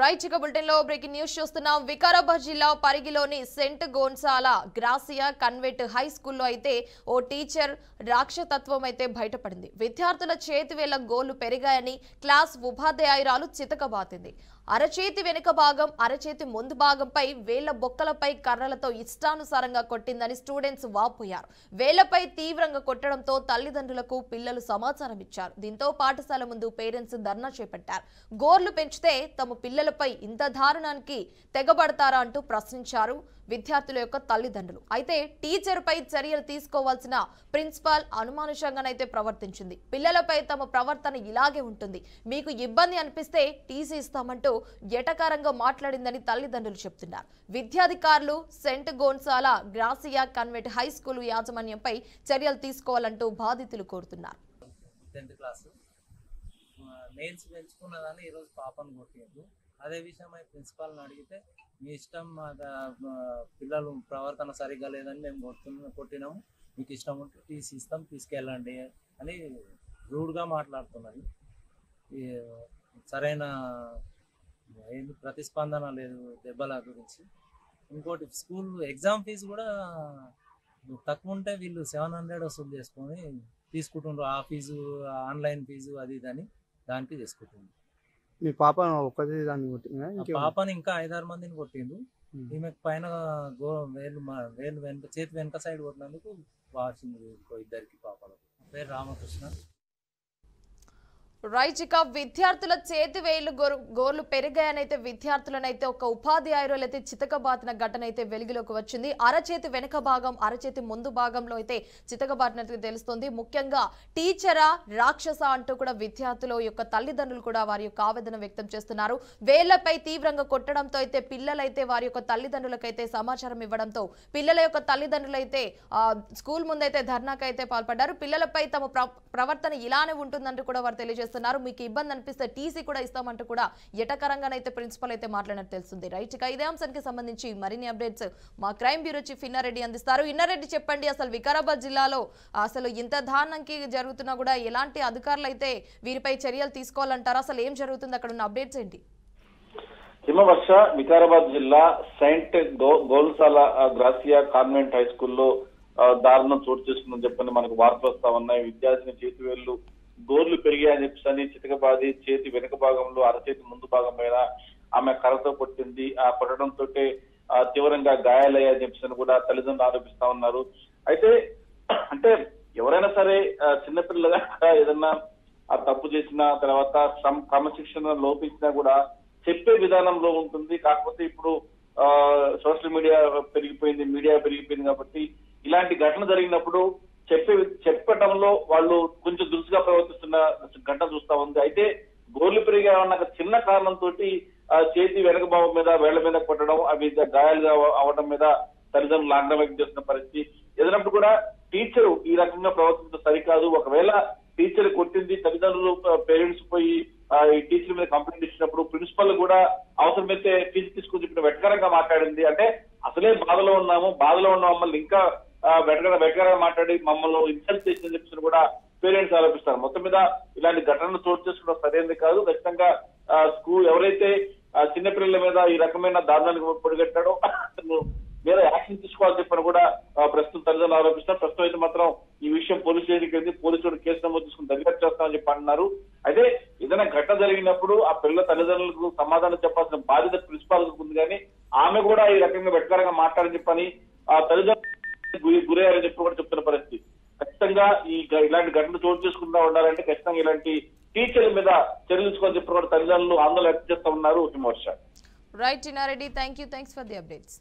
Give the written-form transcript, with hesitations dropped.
Right ఇక bulletin లో breaking news చూస్తున్నాం. వికారాబాద్ జిల్లా పరిగిలోని cent Gonsalo Garcia convent high స్కూల్లో అయితే ఓ టీచర్ రాక్షసత్వం అయితే బయటపడింది. విద్యార్థుల చేతివేళ్ల గోళ్లు పెరిగాయని క్లాస్ ఉపాధ్యాయురాలు చితకబాతింది. అరచేతి వెనుక భాగం, అరచేతి ముందు భాగంపై వేళ్ల బొక్కలపై కర్రలతో ఇష్టానుసారంగా కొట్టిందని స్టూడెంట్స్ వాపోయారు. వేళ్లపై తీవ్రంగా కొట్టడంతో తల్లిదండ్రులకు పిల్లలు సమాచారం ఇచ్చారు. దీంతో పాఠశాల ముందు పేరెంట్స్ ధర్నా చేపట్టారు. గోర్లు పెంచితే తమ పిల్లలపై ఇంత దారుణానికి తెగబడతారా అంటూ ప్రశ్నించారు విద్యార్థుల యొక్క తల్లిదండ్రులు. అయితే టీచర్ పై చర్యలు తీసుకోవాల్సిన ప్రిన్సిపాల్ అనుమానుషంగానైతే ప్రవర్తించింది. పిల్లలపై తమ ప్రవర్తన ఇలాగే ఉంటుంది, మీకు ఇబ్బంది అనిపిస్తే టీసీ ఇస్తామంటూ ఎటకారంగా మాట్లాడిందని తల్లిదండ్రులు చెప్తున్నారు. విద్యాధికారులు saint Gonsalo Garcia convent high school యాజమాన్యంపై చర్యలు తీసుకోవాలంటూ బాధితులు కోరుతున్నారు. నెయిల్స్ పెంచుకున్నదని ఈరోజు పాపను కొట్టిండు. అదే విషయమై ప్రిన్సిపాల్ని అడిగితే మీ ఇష్టం, పిల్లలు ప్రవర్తన సరిగ్గా లేదని మేము కొట్టినాము, మీకు ఇష్టం ఉంటే టీసీ ఇస్తాం, తీసుకెళ్ళండి అని రూడ్గా మాట్లాడుతున్నది. సరైన ప్రతిస్పందన లేదు దెబ్బల గురించి. ఇంకోటి స్కూల్ ఎగ్జామ్ ఫీజు కూడా తక్కువ ఉంటే వీళ్ళు 700 వసూలు చేసుకొని తీసుకుంటుండ్రు. ఆ ఫీజు, ఆన్లైన్ ఫీజు అది ఇదని దానికి తీసుకుంటుంది. మీ పాప ఒకటి దాన్ని కొట్టిందా? పాపని ఇంకా 5-6 మందిని కొట్టిండు. ఈమెకు పైన వేలు వెనుక, చేతి వెనుక సైడ్ కొట్టినందుకు వాసింది ఇద్దరికి పాపలకు. పేరు రామకృష్ణ. రైట్ ఇక విద్యార్థుల చేతి వేళ్లు గోర్లు పెరిగాయనైతే విద్యార్థులనైతే ఒక ఉపాధ్యాయులు అయితే చితకబాతిన ఘటన అయితే వెలుగులోకి వచ్చింది. అరచేతి వెనుక భాగం, అరచేతి ముందు భాగంలో అయితే చితకబాతినట్టు తెలుస్తుంది. ముఖ్యంగా టీచరా రాక్షస అంటూ కూడా విద్యార్థుల యొక్క తల్లిదండ్రులు కూడా వారి యొక్క ఆవేదన వ్యక్తం చేస్తున్నారు. వేళ్లపై తీవ్రంగా కొట్టడంతో అయితే పిల్లలైతే వారి యొక్క తల్లిదండ్రులకైతే సమాచారం ఇవ్వడంతో పిల్లల యొక్క తల్లిదండ్రులైతే స్కూల్ ముందైతే ధర్నాకైతే పాల్పడ్డారు. పిల్లలపై తమ ప్రవర్తన ఇలానే ఉంటుందంటూ కూడా వారు తెలియజేస్తున్నారు. మీకు ఇబ్బంది అనిపిస్తే టీసీ కూడా ఇస్తామంటూ కూడా ఎటకరంగానైతే ప్రిన్సిపల్ అయితే మాట్లాడినట్టు తెలుస్తుంది. రైట్ ఇక ఇదే అంశానికి సంబంధించి మరిన్ని అప్డేట్స్ మా క్రైమ్ బ్యూరో చీఫ్ ఇన్నారెడ్డి అందిస్తారు. ఇన్నారెడ్డి, చెప్పండి, అసలు వికారాబాద్ జిల్లాలో అసలు ఇంత దారుణంకి జరుగుతున్నా కూడా ఎలాంటి అధికారులు అయితే వీరిపై చర్యలు తీసుకోవాలంటారు? అసలు ఏం జరుగుతుంది, అక్కడ ఉన్న అప్డేట్స్ ఏంటి? హిమవర్ష, వికారాబాద్ జిల్లా సెయింట్ గోల్సాల గ్రాసియా కాన్వెంట్ హై స్కూల్లో దారుణం చోటు చేసుకుందని చెప్పని మనకు వార్తలు వస్తా ఉన్నాయి. విద్యార్థిని చేతివేళ్లు గోర్లు పెరిగాయని చెప్పని చితకబాది చేతి వెనుక భాగంలో, అరచేతి ముందు భాగం మీద ఆమె కర్రతో కొట్టింది. ఆ కొట్టడంతో తీవ్రంగా గాయాలయ్యాయని చెప్పని కూడా తల్లిదండ్రులు ఆరోపిస్తా ఉన్నారు. అయితే అంటే ఎవరైనా సరే చిన్నపిల్లలుగా ఏదన్నా ఆ తప్పు చేసిన తర్వాత క్రమశిక్షణ లోపించినా కూడా చెప్పే విధానంలో ఉంటుంది. కాకపోతే ఇప్పుడు సోషల్ మీడియా పెరిగిపోయింది కాబట్టి ఇలాంటి ఘటన జరిగినప్పుడు చెప్పటంలో వాళ్ళు కొంచెం దురుసుగా ప్రవర్తిస్తున్న ఘటన చూస్తా ఉంది. అయితే గోర్లు పెరిగాయన్న చిన్న కారణంతో చేతి వెనక భావం మీద, వేళ్ల మీద కొట్టడం, అవి గాయాలుగా అవడం మీద తల్లిదండ్రులు ఆగ్రహం వ్యక్తం చేస్తున్న పరిస్థితి ఎదురైనప్పుడు కూడా టీచరు ఈ రకంగా ప్రవర్తించడం సరికాదు. ఒకవేళ టీచర్ కొట్టింది, తల్లిదండ్రులు పేరెంట్స్ పోయి ఈ టీచర్ మీద కంప్లైంట్ ఇచ్చినప్పుడు ప్రిన్సిపల్ కూడా అవసరమైతే ఫీజు తీసుకుని చెప్పిన వెటకరంగా మాట్లాడింది. అంటే అసలే బాధలో ఉన్న మమ్మల్ని ఇంకా వెటకరంగా మాట్లాడి మమ్మల్ని ఇన్సల్ట్ చేసిందని చెప్పి కూడా పేరెంట్స్ ఆరోపిస్తారు. మొత్తం మీద ఇలాంటి ఘటనలు చోటు చేసుకోవడం సరైనది కాదు. ఖచ్చితంగా స్కూల్ ఎవరైతే చిన్నపిల్లల మీద ఈ రకమైన దారుణానికి పొడిగట్టాడో మీద యాక్షన్ తీసుకోవాలని చెప్పని కూడా ప్రస్తుతం తల్లిదండ్రులు ఆరోపిస్తారు. ప్రస్తుతం అయితే మాత్రం ఈ విషయం పోలీస్ స్టేషన్కి వెళ్ళి పోలీసులు కేసు నమోదు చేసుకుని దర్యాప్తు చేస్తామని చెప్పి అంటున్నారు. అయితే ఏదైనా ఘటన జరిగినప్పుడు ఆ పిల్లల తల్లిదండ్రులకు సమాధానం చెప్పాల్సిన బాధ్యత ప్రిన్సిపాల్ ఉంది. కానీ ఆమె కూడా ఈ రకంగా వెటకారంగా మాట్లాడని చెప్పని ఆ తల్లిదండ్రులు గురయ్యారని చెప్పి కూడా చెప్తున్న పరిస్థితి. ఖచ్చితంగా ఇలాంటి ఘటనలు చోటు చేసుకుంటా ఉండాలంటే ఖచ్చితంగా ఇలాంటి టీచర్ల మీద చర్యలు తీసుకోవాలని చెప్పి కూడా తల్లిదండ్రులు ఆందోళన వ్యక్తం చేస్తా ఉన్నారు. Himavarsha. Right Innareddy, thanks for the updates.